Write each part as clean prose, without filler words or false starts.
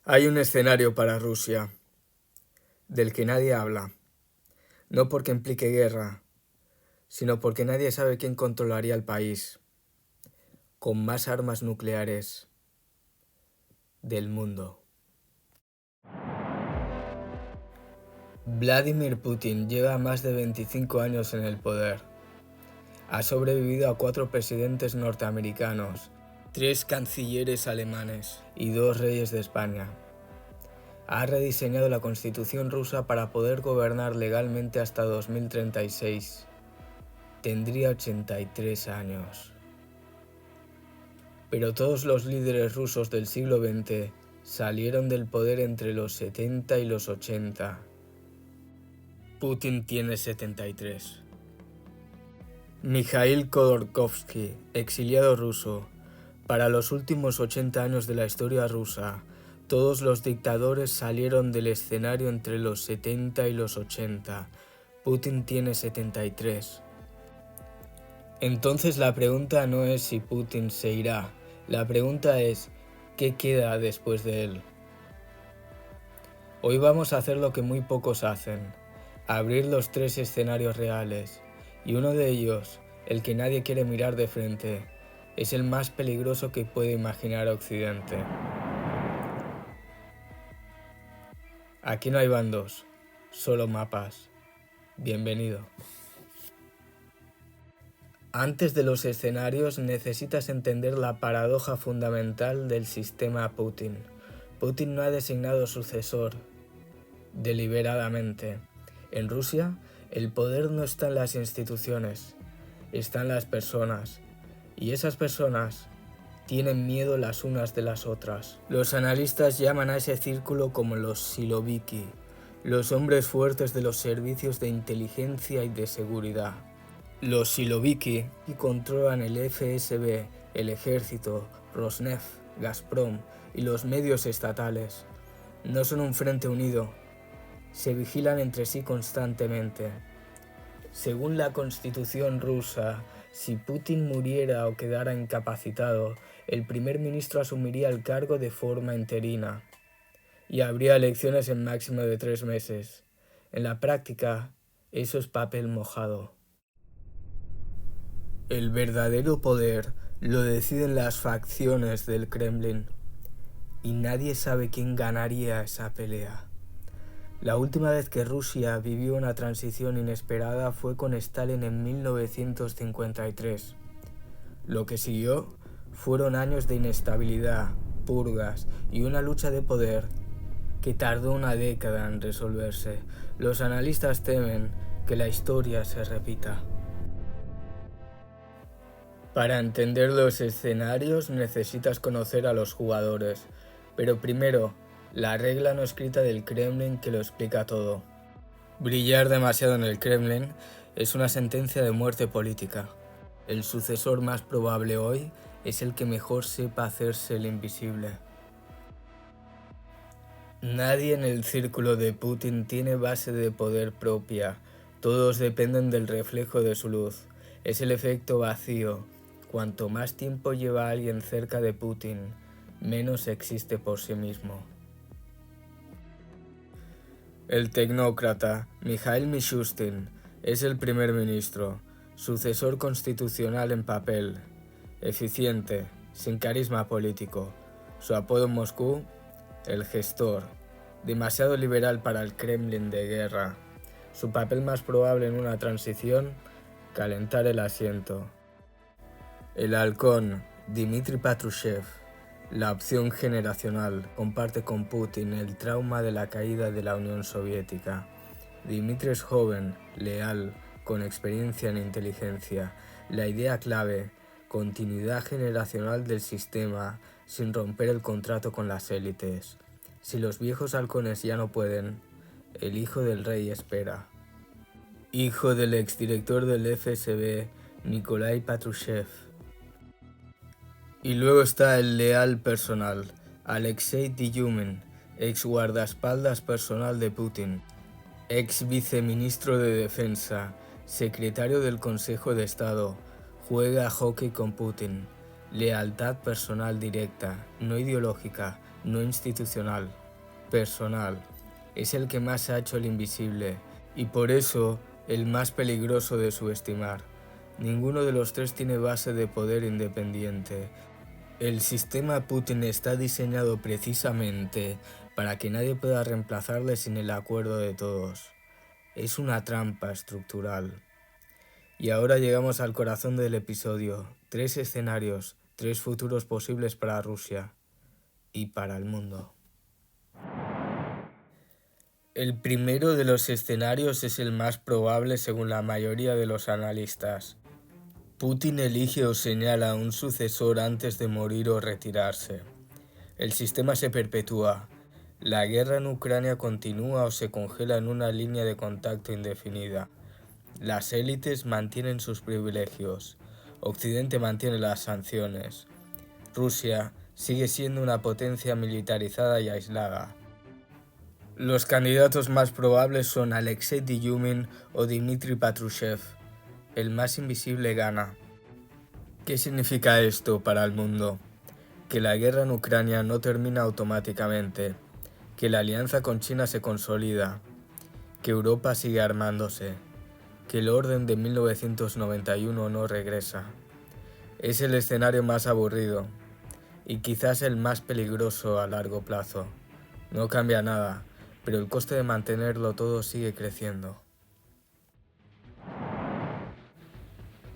Hay un escenario para Rusia, del que nadie habla, no porque implique guerra, sino porque nadie sabe quién controlaría el país, con más armas nucleares del mundo. Vladimir Putin lleva más de 25 años en el poder. Ha sobrevivido a 4 presidentes norteamericanos, 3 cancilleres alemanes y 2 reyes de España. Ha rediseñado la constitución rusa para poder gobernar legalmente hasta 2036. Tendría 83 años. Pero todos los líderes rusos del siglo XX salieron del poder entre los 70 y los 80. Putin tiene 73. Mikhail Khodorkovsky, exiliado ruso. Para los últimos 80 años de la historia rusa, todos los dictadores salieron del escenario entre los 70 y los 80. Putin tiene 73. Entonces la pregunta no es si Putin se irá, la pregunta es ¿qué queda después de él? Hoy vamos a hacer lo que muy pocos hacen, abrir los 3 escenarios reales, y uno de ellos, el que nadie quiere mirar de frente, es el más peligroso que puede imaginar Occidente. Aquí no hay bandos, solo mapas. Bienvenido. Antes de los escenarios necesitas entender la paradoja fundamental del sistema Putin. Putin no ha designado sucesor deliberadamente. En Rusia, el poder no está en las instituciones, está en las personas. Y esas personas tienen miedo las unas de las otras. Los analistas llaman a ese círculo como los siloviki, los hombres fuertes de los servicios de inteligencia y de seguridad. Los siloviki controlan el FSB, el ejército, Rosneft, Gazprom y los medios estatales. No son un frente unido, se vigilan entre sí constantemente. Según la constitución rusa, si Putin muriera o quedara incapacitado, el primer ministro asumiría el cargo de forma interina y habría elecciones en máximo de 3 meses. En la práctica, eso es papel mojado. El verdadero poder lo deciden las facciones del Kremlin y nadie sabe quién ganaría esa pelea. La última vez que Rusia vivió una transición inesperada fue con Stalin en 1953. Lo que siguió fueron años de inestabilidad, purgas y una lucha de poder que tardó una década en resolverse. Los analistas temen que la historia se repita. Para entender los escenarios necesitas conocer a los jugadores, pero primero, la regla no escrita del Kremlin que lo explica todo. Brillar demasiado en el Kremlin es una sentencia de muerte política. El sucesor más probable hoy es el que mejor sepa hacerse el invisible. Nadie en el círculo de Putin tiene base de poder propia, todos dependen del reflejo de su luz. Es el efecto vacío. Cuanto más tiempo lleva alguien cerca de Putin, menos existe por sí mismo. El tecnócrata Mikhail Mishustin es el primer ministro, sucesor constitucional en papel, eficiente, sin carisma político. Su apodo en Moscú, el gestor, demasiado liberal para el Kremlin de guerra. Su papel más probable en una transición, calentar el asiento. El halcón, Dmitry Patrushev, la opción generacional, comparte con Putin el trauma de la caída de la Unión Soviética. Dmitry es joven, leal, con experiencia en inteligencia. La idea clave, continuidad generacional del sistema sin romper el contrato con las élites. Si los viejos halcones ya no pueden, el hijo del rey espera. Hijo del exdirector del FSB, Nikolai Patrushev. Y luego está el leal personal, Alexei Dyumin, ex guardaespaldas personal de Putin, ex viceministro de Defensa, secretario del Consejo de Estado, juega a hockey con Putin. Lealtad personal directa, no ideológica, no institucional, personal. Es el que más ha hecho el invisible y por eso el más peligroso de subestimar. Ninguno de los tres tiene base de poder independiente. El sistema Putin está diseñado precisamente para que nadie pueda reemplazarle sin el acuerdo de todos. Es una trampa estructural. Y ahora llegamos al corazón del episodio. 3 escenarios, 3 futuros posibles para Rusia y para el mundo. El primero de los escenarios es el más probable según la mayoría de los analistas. Putin elige o señala un sucesor antes de morir o retirarse. El sistema se perpetúa. La guerra en Ucrania continúa o se congela en una línea de contacto indefinida. Las élites mantienen sus privilegios. Occidente mantiene las sanciones. Rusia sigue siendo una potencia militarizada y aislada. Los candidatos más probables son Alexei Dyumin o Dmitry Patrushev. El más invisible gana. ¿Qué significa esto para el mundo? Que la guerra en Ucrania no termina automáticamente, que la alianza con China se consolida, que Europa sigue armándose, que el orden de 1991 no regresa. Es el escenario más aburrido y quizás el más peligroso a largo plazo. No cambia nada, pero el coste de mantenerlo todo sigue creciendo.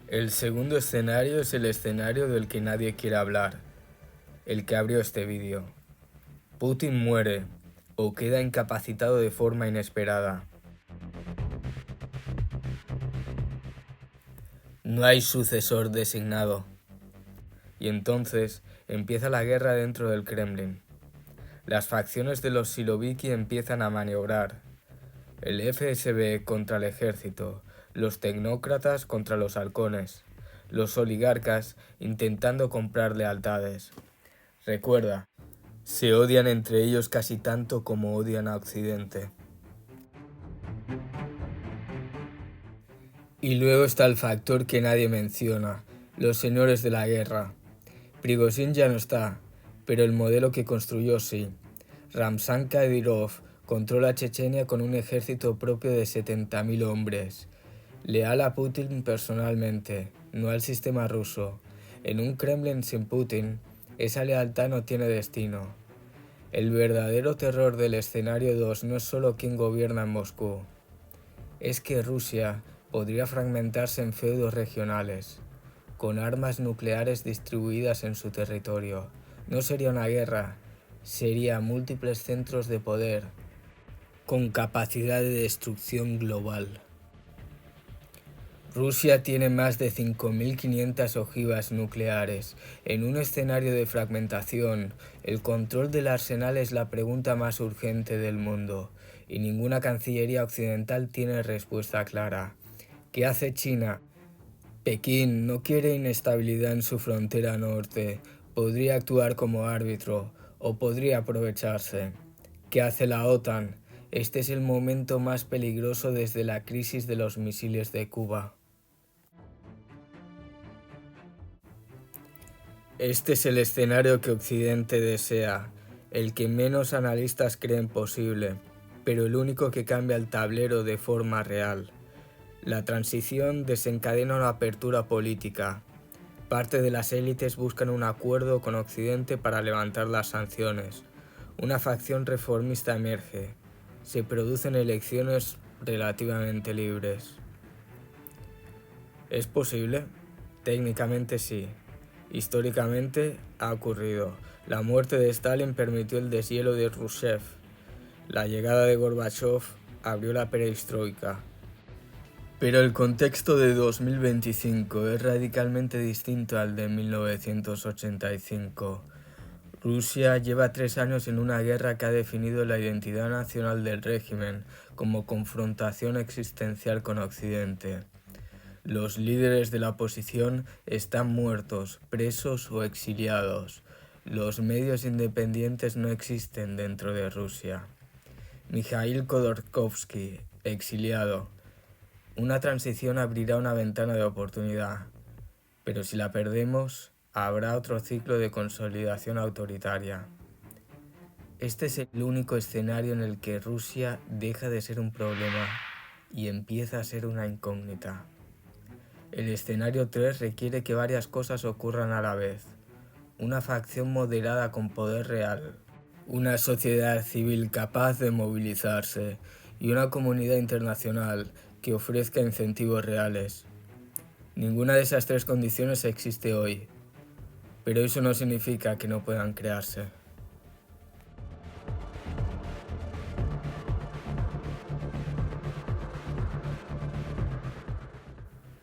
El segundo escenario es el escenario del que nadie quiere hablar, el que abrió este vídeo. Putin muere o queda incapacitado de forma inesperada. No hay sucesor designado. Y entonces empieza la guerra dentro del Kremlin. Las facciones de los Siloviki empiezan a maniobrar. El FSB contra el ejército, los tecnócratas contra los halcones, los oligarcas intentando comprar lealtades. Recuerda, se odian entre ellos casi tanto como odian a Occidente. Y luego está el factor que nadie menciona, los señores de la guerra. Prigozhin ya no está, pero el modelo que construyó sí. Ramzan Kadyrov controla Chechenia con un ejército propio de 70.000 hombres. Leal a Putin personalmente, no al sistema ruso. En un Kremlin sin Putin, esa lealtad no tiene destino. El verdadero terror del escenario 2 no es solo quién gobierna en Moscú. Es que Rusia podría fragmentarse en feudos regionales, con armas nucleares distribuidas en su territorio. No sería una guerra, sería múltiples centros de poder, con capacidad de destrucción global. Rusia tiene más de 5.500 ojivas nucleares. En un escenario de fragmentación, el control del arsenal es la pregunta más urgente del mundo, y ninguna cancillería occidental tiene respuesta clara. ¿Qué hace China? Pekín no quiere inestabilidad en su frontera norte. Podría actuar como árbitro o podría aprovecharse. ¿Qué hace la OTAN? Este es el momento más peligroso desde la crisis de los misiles de Cuba. Este es el escenario que Occidente desea, el que menos analistas creen posible, pero el único que cambia el tablero de forma real. La transición desencadena una apertura política. Parte de las élites buscan un acuerdo con Occidente para levantar las sanciones. Una facción reformista emerge. Se producen elecciones relativamente libres. ¿Es posible? Técnicamente sí. Históricamente ha ocurrido. La muerte de Stalin permitió el deshielo de Khrushchev. La llegada de Gorbachev abrió la perestroika. Pero el contexto de 2025 es radicalmente distinto al de 1985. Rusia lleva 3 años en una guerra que ha definido la identidad nacional del régimen como confrontación existencial con Occidente. Los líderes de la oposición están muertos, presos o exiliados. Los medios independientes no existen dentro de Rusia. Mikhail Khodorkovsky, exiliado. Una transición abrirá una ventana de oportunidad, pero si la perdemos, habrá otro ciclo de consolidación autoritaria. Este es el único escenario en el que Rusia deja de ser un problema y empieza a ser una incógnita. El escenario 3 requiere que varias cosas ocurran a la vez. Una facción moderada con poder real, una sociedad civil capaz de movilizarse y una comunidad internacional que ofrezca incentivos reales. Ninguna de esas tres condiciones existe hoy, pero eso no significa que no puedan crearse.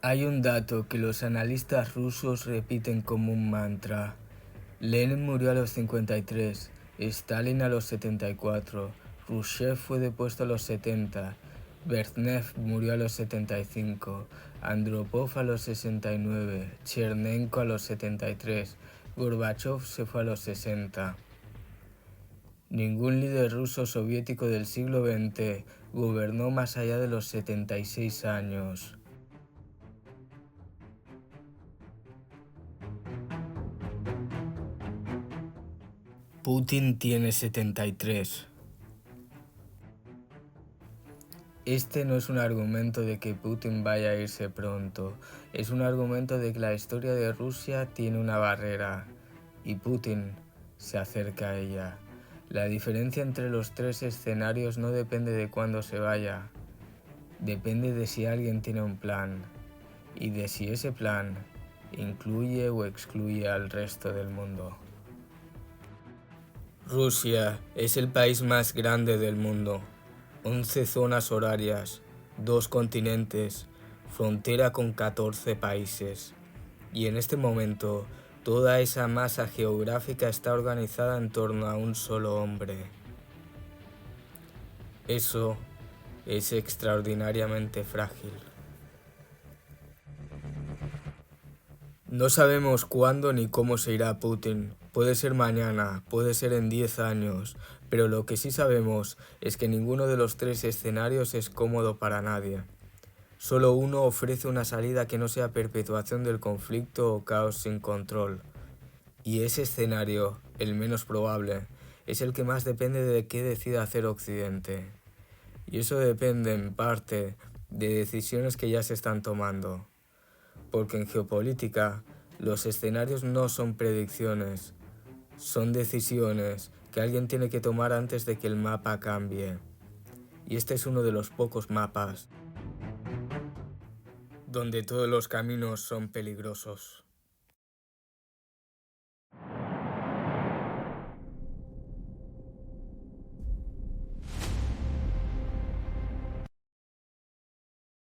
Hay un dato que los analistas rusos repiten como un mantra. Lenin murió a los 53, Stalin a los 74, Khrushchev fue depuesto a los 70, Brezhnev murió a los 75, Andropov a los 69, Chernenko a los 73, Gorbachev se fue a los 60. Ningún líder ruso soviético del siglo XX gobernó más allá de los 76 años. Putin tiene 73. Este no es un argumento de que Putin vaya a irse pronto, es un argumento de que la historia de Rusia tiene una barrera y Putin se acerca a ella. La diferencia entre los tres escenarios no depende de cuándo se vaya, depende de si alguien tiene un plan y de si ese plan incluye o excluye al resto del mundo. Rusia es el país más grande del mundo. 11 zonas horarias, 2 continentes, frontera con 14 países. Y en este momento, toda esa masa geográfica está organizada en torno a un solo hombre. Eso es extraordinariamente frágil. No sabemos cuándo ni cómo se irá Putin. Puede ser mañana, puede ser en 10 años, pero lo que sí sabemos es que ninguno de los tres escenarios es cómodo para nadie. Solo uno ofrece una salida que no sea perpetuación del conflicto o caos sin control. Y ese escenario, el menos probable, es el que más depende de qué decida hacer Occidente. Y eso depende en parte de decisiones que ya se están tomando. Porque en geopolítica, los escenarios no son predicciones, son decisiones que alguien tiene que tomar antes de que el mapa cambie. Y este es uno de los pocos mapas donde todos los caminos son peligrosos.